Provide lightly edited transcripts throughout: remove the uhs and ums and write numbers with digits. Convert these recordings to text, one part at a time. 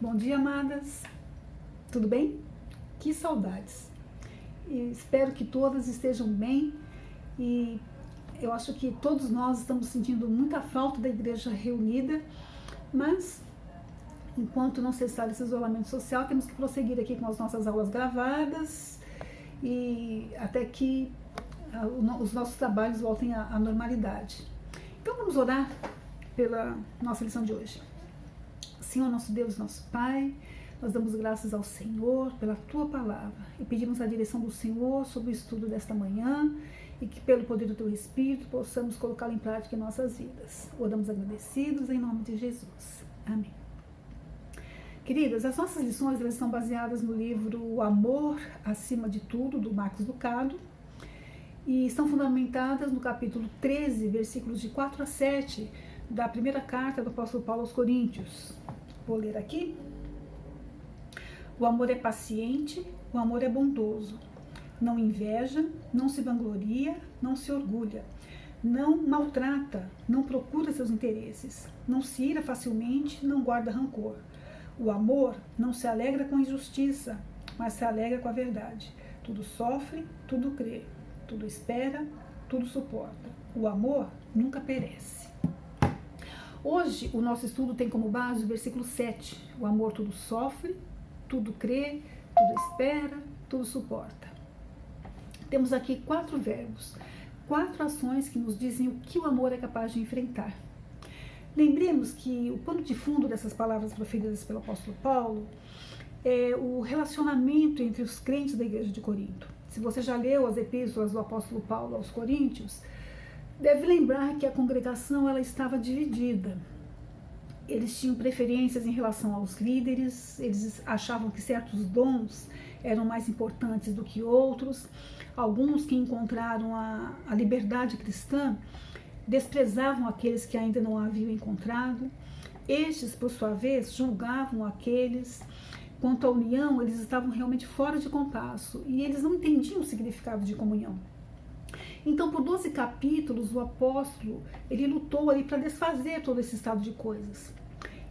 Bom dia, amadas. Tudo bem? Que saudades. E espero que todas estejam bem e eu acho que todos nós estamos sentindo muita falta da igreja reunida, mas enquanto não cessar esse isolamento social, temos que prosseguir aqui com as nossas aulas gravadas e até que os nossos trabalhos voltem à normalidade. Então vamos orar pela nossa lição de hoje. Senhor, nosso Deus, nosso Pai, nós damos graças ao Senhor pela Tua Palavra e pedimos a direção do Senhor sobre o estudo desta manhã e que pelo poder do Teu Espírito possamos colocá-lo em prática em nossas vidas. Oramos agradecidos em nome de Jesus. Amém. Queridas, as nossas lições elas estão baseadas no livro O Amor Acima de Tudo, do Marcos Lucado, e estão fundamentadas no capítulo 13, versículos de 4 a 7, da primeira carta do apóstolo Paulo aos Coríntios. Vou ler aqui. O amor é paciente, o amor é bondoso. Não inveja, não se vangloria, não se orgulha. Não maltrata, não procura seus interesses. Não se ira facilmente, não guarda rancor. O amor não se alegra com a injustiça, mas se alegra com a verdade. Tudo sofre, tudo crê, tudo espera, tudo suporta. O amor nunca perece. Hoje, o nosso estudo tem como base o versículo 7. O amor tudo sofre, tudo crê, tudo espera, tudo suporta. Temos aqui 4 verbos, 4 ações que nos dizem o que o amor é capaz de enfrentar. Lembremos que o pano de fundo dessas palavras proferidas pelo apóstolo Paulo é o relacionamento entre os crentes da igreja de Corinto. Se você já leu as epístolas do apóstolo Paulo aos Coríntios, deve lembrar que a congregação ela estava dividida. Eles tinham preferências em relação aos líderes, eles achavam que certos dons eram mais importantes do que outros. Alguns que encontraram a liberdade cristã desprezavam aqueles que ainda não a haviam encontrado. Estes, por sua vez, julgavam aqueles. Quanto à união, eles estavam realmente fora de compasso e eles não entendiam o significado de comunhão. Então, por 12 capítulos, o apóstolo, ele lutou ali para desfazer todo esse estado de coisas.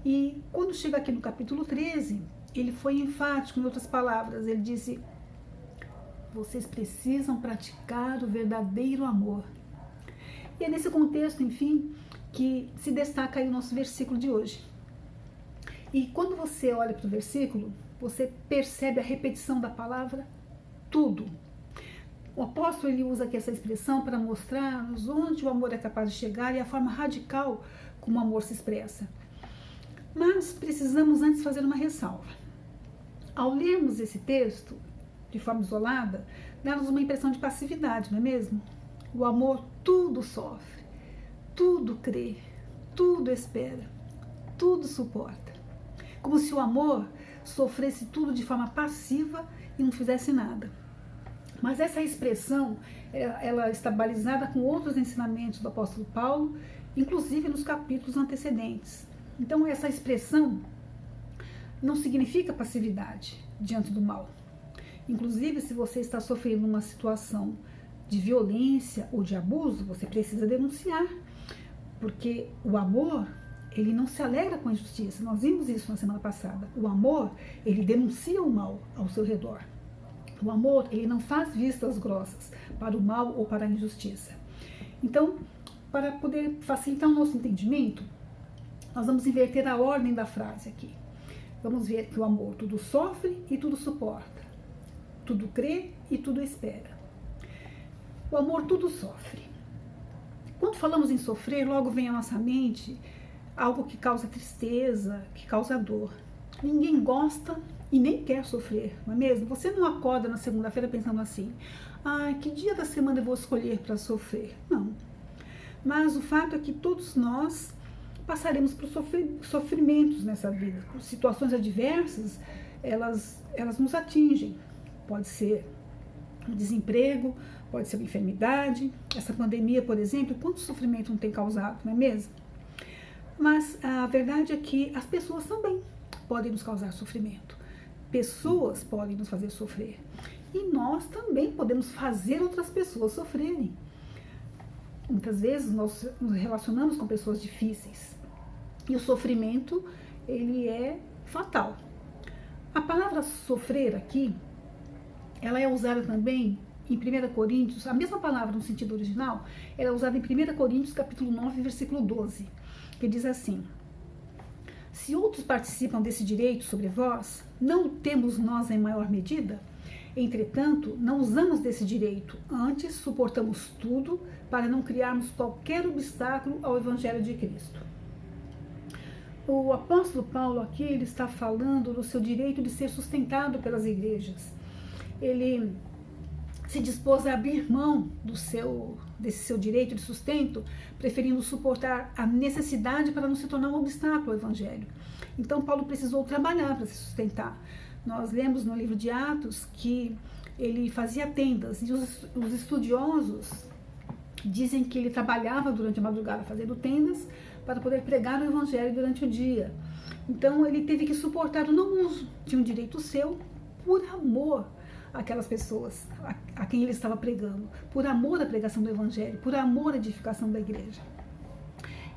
E quando chega aqui no capítulo 13, ele foi enfático, em outras palavras, ele disse: vocês precisam praticar o verdadeiro amor. E é nesse contexto, enfim, que se destaca aí o nosso versículo de hoje. E quando você olha para o versículo, você percebe a repetição da palavra tudo. O apóstolo ele usa aqui essa expressão para mostrar-nos onde o amor é capaz de chegar e a forma radical como o amor se expressa. Mas precisamos antes fazer uma ressalva. Ao lermos esse texto de forma isolada, dá-nos uma impressão de passividade, não é mesmo? O amor tudo sofre, tudo crê, tudo espera, tudo suporta. Como se o amor sofresse tudo de forma passiva e não fizesse nada. Mas essa expressão, ela está balizada com outros ensinamentos do apóstolo Paulo, inclusive nos capítulos antecedentes. Então, essa expressão não significa passividade diante do mal. Inclusive, se você está sofrendo uma situação de violência ou de abuso, você precisa denunciar, porque o amor, ele não se alegra com a injustiça. Nós vimos isso na semana passada. O amor, ele denuncia o mal ao seu redor. O amor, ele não faz vistas grossas para o mal ou para a injustiça. Então, para poder facilitar o nosso entendimento, nós vamos inverter a ordem da frase aqui. Vamos ver que o amor tudo sofre e tudo suporta, tudo crê e tudo espera. O amor tudo sofre. Quando falamos em sofrer, logo vem à nossa mente algo que causa tristeza, que causa dor. Ninguém gosta e nem quer sofrer, não é mesmo? Você não acorda na segunda-feira pensando assim: que dia da semana eu vou escolher para sofrer? Não. Mas o fato é que todos nós passaremos por sofrimentos nessa vida. Situações adversas, elas nos atingem. Pode ser um desemprego, pode ser uma enfermidade. Essa pandemia, por exemplo, quanto sofrimento não tem causado, não é mesmo? Mas a verdade é que as pessoas também podem nos causar sofrimento. Pessoas podem nos fazer sofrer. E nós também podemos fazer outras pessoas sofrerem. Muitas vezes nós nos relacionamos com pessoas difíceis. E o sofrimento, ele é fatal. A palavra sofrer aqui, ela é usada também em 1 Coríntios, a mesma palavra no sentido original, ela é usada em 1 Coríntios capítulo 9, versículo 12, que diz assim: se outros participam desse direito sobre vós, não o temos nós em maior medida? Entretanto, não usamos desse direito, antes suportamos tudo para não criarmos qualquer obstáculo ao Evangelho de Cristo. O apóstolo Paulo aqui, ele está falando do seu direito de ser sustentado pelas igrejas. Ele se dispôs a abrir mão desse seu direito de sustento, preferindo suportar a necessidade para não se tornar um obstáculo ao Evangelho. Então, Paulo precisou trabalhar para se sustentar. Nós lemos no livro de Atos que ele fazia tendas, e os estudiosos dizem que ele trabalhava durante a madrugada fazendo tendas para poder pregar o Evangelho durante o dia. Então, ele teve que suportar o não uso de um direito seu por amor aquelas pessoas a quem ele estava pregando, por amor à pregação do Evangelho, por amor à edificação da igreja.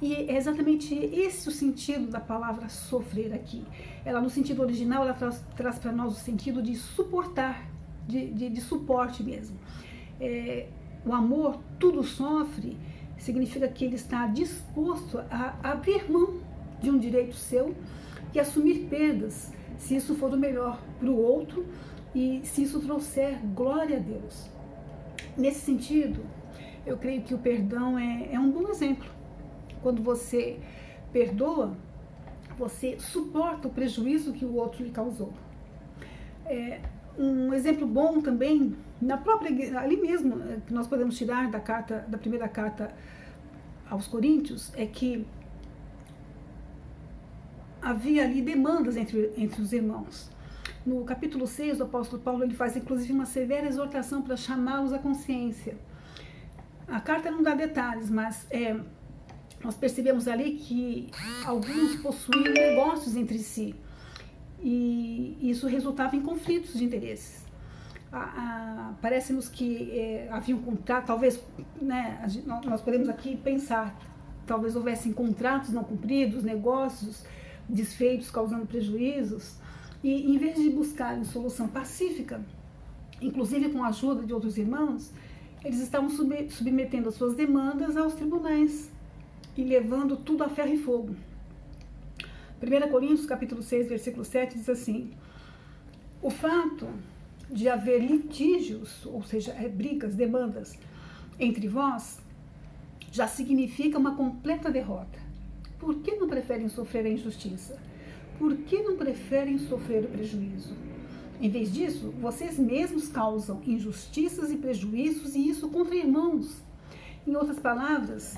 E é exatamente esse o sentido da palavra sofrer aqui. Ela, no sentido original, ela traz para nós o sentido de suportar, de suporte mesmo. O amor tudo sofre significa que ele está disposto a abrir mão de um direito seu e assumir perdas, se isso for o melhor para o outro e se isso trouxer glória a Deus. Nesse sentido, eu creio que o perdão é um bom exemplo. Quando você perdoa, você suporta o prejuízo que o outro lhe causou. Um exemplo bom também, na própria, ali mesmo, que nós podemos tirar da primeira carta aos Coríntios, é que havia ali demandas entre os irmãos. No capítulo 6, o apóstolo Paulo ele faz inclusive uma severa exortação para chamá-los à consciência. A carta não dá detalhes, mas nós percebemos ali que alguns possuíam negócios entre si e isso resultava em conflitos de interesses. Parece-nos que havia um contrato, talvez, né, nós podemos aqui pensar, talvez houvessem contratos não cumpridos, negócios desfeitos causando prejuízos, e em vez de buscarem solução pacífica, inclusive com a ajuda de outros irmãos, eles estavam submetendo as suas demandas aos tribunais e levando tudo a ferro e fogo. 1 Coríntios capítulo 6, versículo 7 diz assim: o fato de haver litígios, ou seja, brigas, demandas entre vós, já significa uma completa derrota. Por que não preferem sofrer a injustiça? Por que não preferem sofrer o prejuízo? Em vez disso, vocês mesmos causam injustiças e prejuízos, e isso contra irmãos. Em outras palavras,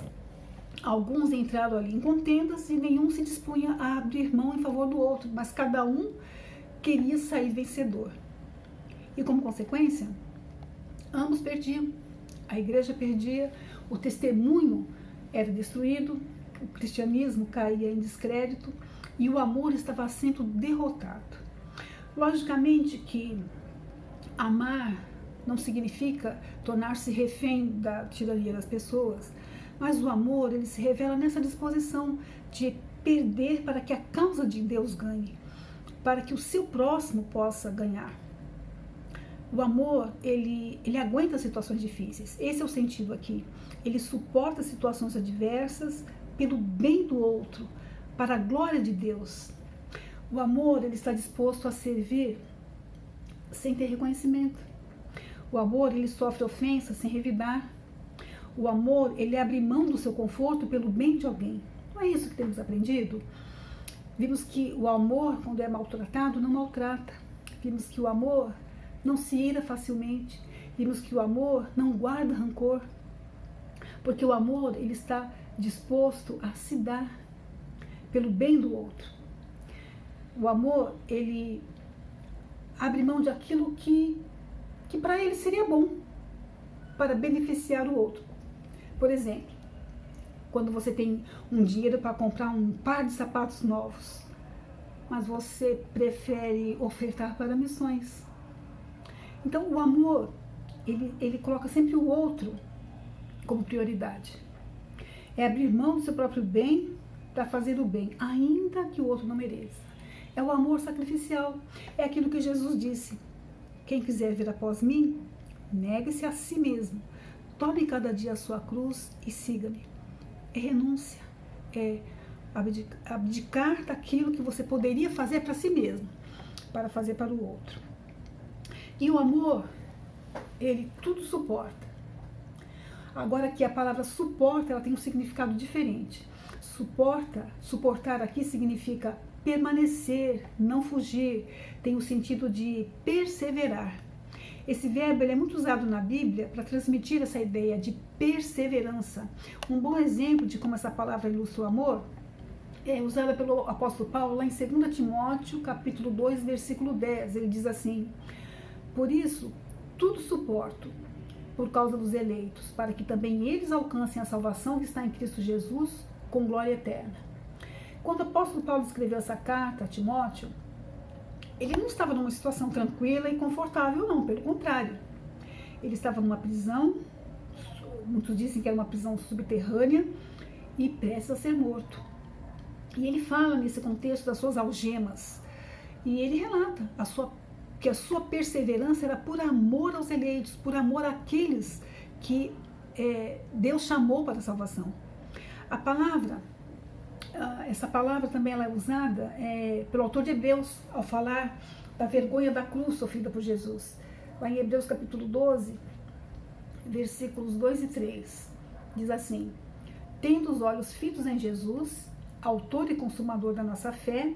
alguns entraram ali em contendas e nenhum se dispunha a abrir mão em favor do outro, mas cada um queria sair vencedor. E como consequência, ambos perdiam. A igreja perdia, o testemunho era destruído, o cristianismo caía em descrédito e o amor estava sendo derrotado. Logicamente que amar não significa tornar-se refém da tirania das pessoas, mas o amor, ele se revela nessa disposição de perder para que a causa de Deus ganhe, para que o seu próximo possa ganhar. O amor, ele aguenta situações difíceis. Esse é o sentido aqui. Ele suporta situações adversas pelo bem do outro, para a glória de Deus. O amor, ele está disposto a servir sem ter reconhecimento. O amor, ele sofre ofensa sem revidar. O amor, ele abre mão do seu conforto pelo bem de alguém. Não é isso que temos aprendido? Vimos que o amor, quando é maltratado, não maltrata. Vimos que o amor não se ira facilmente. Vimos que o amor não guarda rancor. Porque o amor, ele está disposto a se dar pelo bem do outro. O amor, ele abre mão de aquilo que para ele seria bom, para beneficiar o outro. Por exemplo, quando você tem um dinheiro para comprar um par de sapatos novos, mas você prefere ofertar para missões. Então, o amor, ele coloca sempre o outro como prioridade. É abrir mão do seu próprio bem para fazer o bem, ainda que o outro não mereça. É o amor sacrificial. É aquilo que Jesus disse: quem quiser vir após mim, negue-se a si mesmo. Tome cada dia a sua cruz e siga-me. É renúncia. É abdicar daquilo que você poderia fazer para si mesmo, para fazer para o outro. E o amor, ele tudo suporta. Agora que a palavra suporta, ela tem um significado diferente. Suportar aqui significa permanecer, não fugir, tem o sentido de perseverar. Esse verbo ele é muito usado na Bíblia para transmitir essa ideia de perseverança. Um bom exemplo de como essa palavra ilustra o amor é usada pelo apóstolo Paulo lá em 2 Timóteo, capítulo 2, versículo 10. Ele diz assim: por isso, tudo suporto por causa dos eleitos, para que também eles alcancem a salvação que está em Cristo Jesus com glória eterna. Quando o apóstolo Paulo escreveu essa carta a Timóteo, ele não estava numa situação tranquila e confortável, não, pelo contrário. Ele estava numa prisão, muitos dizem que era uma prisão subterrânea, e prestes a ser morto. E ele fala nesse contexto das suas algemas, e ele relata que a sua perseverança era por amor aos eleitos, por amor àqueles que Deus chamou para a salvação. Essa palavra também ela é usada pelo autor de Hebreus, ao falar da vergonha da cruz sofrida por Jesus. Lá em Hebreus capítulo 12, versículos 2 e 3, diz assim: tendo os olhos fitos em Jesus, autor e consumador da nossa fé,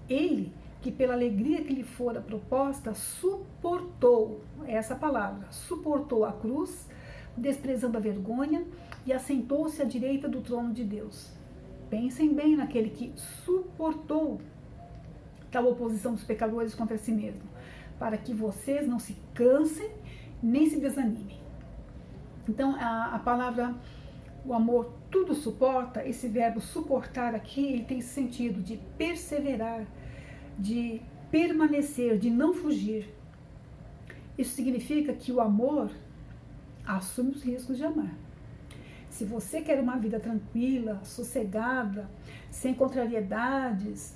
ele que pela alegria que lhe fora proposta, suportou, essa palavra, suportou a cruz, desprezando a vergonha, e assentou-se à direita do trono de Deus. Pensem bem naquele que suportou tal oposição dos pecadores contra si mesmo, para que vocês não se cansem nem se desanimem. Então, a palavra, o amor tudo suporta, esse verbo suportar aqui, ele tem esse sentido de perseverar, de permanecer, de não fugir. Isso significa que o amor assume os riscos de amar. Se você quer uma vida tranquila, sossegada, sem contrariedades,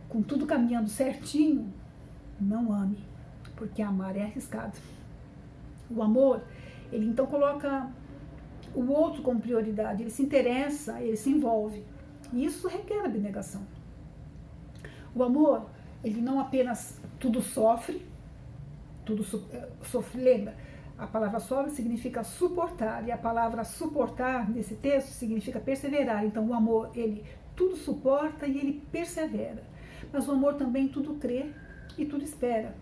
com tudo caminhando certinho, não ame, porque amar é arriscado. O amor, ele então coloca o outro como prioridade, ele se interessa, ele se envolve. E isso requer abnegação. O amor, ele não apenas tudo sofre, lembra? A palavra sofre significa suportar, e a palavra suportar nesse texto significa perseverar. Então o amor, ele tudo suporta e ele persevera. Mas o amor também tudo crê e tudo espera.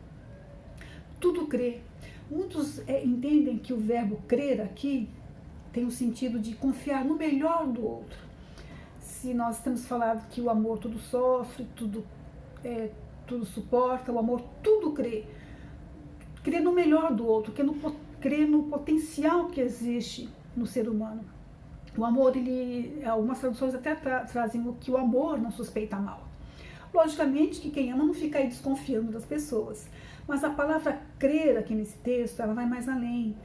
Tudo crê. Muitos entendem que o verbo crer aqui tem o sentido de confiar no melhor do outro. Se nós temos falado que o amor tudo sofre, tudo suporta, o amor tudo crê. Crê no melhor do outro, crê no potencial que existe no ser humano. O amor, algumas traduções até trazem que o amor não suspeita mal. Logicamente que quem ama não fica aí desconfiando das pessoas. Mas a palavra crer aqui nesse texto, ela vai mais além.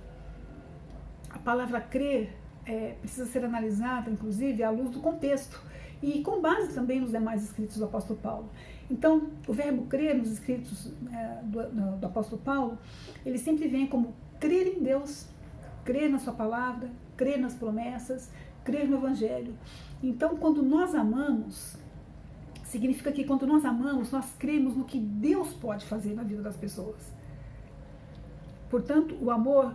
A palavra crer precisa ser analisada, inclusive, à luz do contexto. E com base também nos demais escritos do apóstolo Paulo. Então, o verbo crer nos escritos do apóstolo Paulo, ele sempre vem como crer em Deus, crer na sua palavra, crer nas promessas, crer no evangelho. Então, quando nós amamos, significa que quando nós amamos, nós cremos no que Deus pode fazer na vida das pessoas. Portanto, o amor,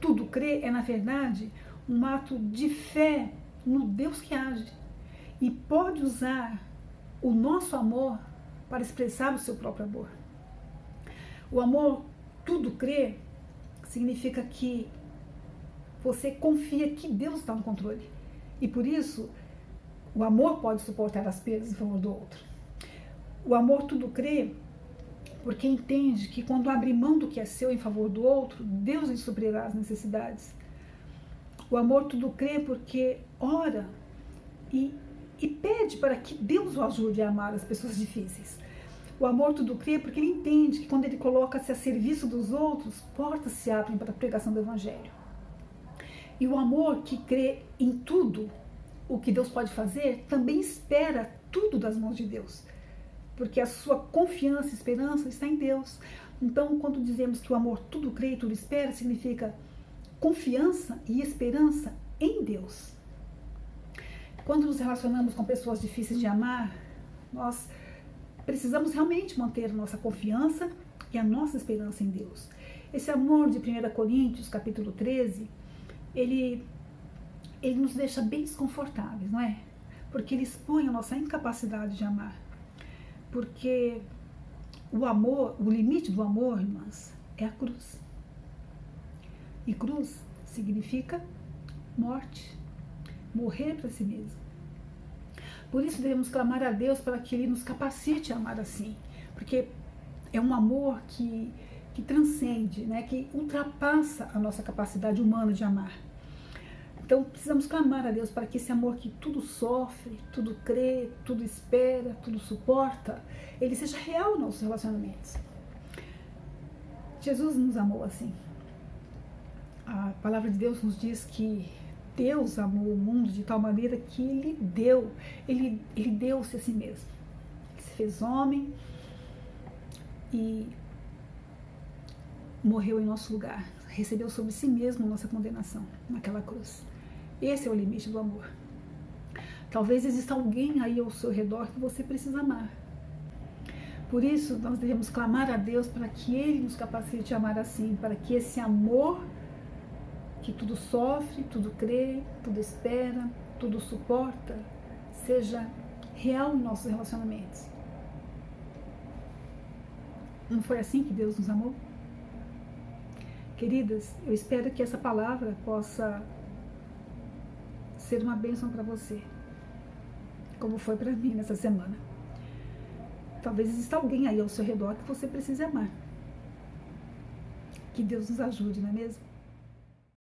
tudo crê, é na verdade um ato de fé no Deus que age. E pode usar o nosso amor para expressar o seu próprio amor. O amor, tudo crê, significa que você confia que Deus está no controle. E por isso, o amor pode suportar as perdas em favor do outro. O amor, tudo crê, porque entende que quando abre mão do que é seu em favor do outro, Deus lhe suprirá as necessidades. O amor, tudo crê, porque ora e pede para que Deus o ajude a amar as pessoas difíceis. O amor tudo crê porque ele entende que quando ele coloca-se a serviço dos outros, portas se abrem para a pregação do evangelho. E o amor que crê em tudo o que Deus pode fazer, também espera tudo das mãos de Deus. porque a sua confiança e esperança está em Deus. Então, quando dizemos que o amor tudo crê e tudo espera, significa confiança e esperança em Deus. Quando nos relacionamos com pessoas difíceis de amar, nós precisamos realmente manter a nossa confiança e a nossa esperança em Deus. Esse amor de 1 Coríntios, capítulo 13, ele nos deixa bem desconfortáveis, não é? Porque ele expõe a nossa incapacidade de amar. Porque o amor, o limite do amor, irmãs, é a cruz. E cruz significa morte, morrer para si mesmo. Por isso devemos clamar a Deus para que Ele nos capacite a amar assim, porque é um amor que transcende, né, que ultrapassa a nossa capacidade humana de amar. Então precisamos clamar a Deus para que esse amor que tudo sofre, tudo crê, tudo espera, tudo suporta, ele seja real nos nossos relacionamentos. Jesus nos amou assim. A palavra de Deus nos diz que Deus amou o mundo de tal maneira que ele deu-se a si mesmo. Ele se fez homem e morreu em nosso lugar, recebeu sobre si mesmo a nossa condenação naquela cruz. Esse é o limite do amor. Talvez exista alguém aí ao seu redor que você precisa amar. Por isso, nós devemos clamar a Deus para que Ele nos capacite a amar assim, para que esse amor que tudo sofre, tudo crê, tudo espera, tudo suporta, seja real em nossos relacionamentos. Não foi assim que Deus nos amou? Queridas, eu espero que essa palavra possa ser uma bênção para você, como foi para mim nessa semana. Talvez exista alguém aí ao seu redor que você precise amar. Que Deus nos ajude, não é mesmo?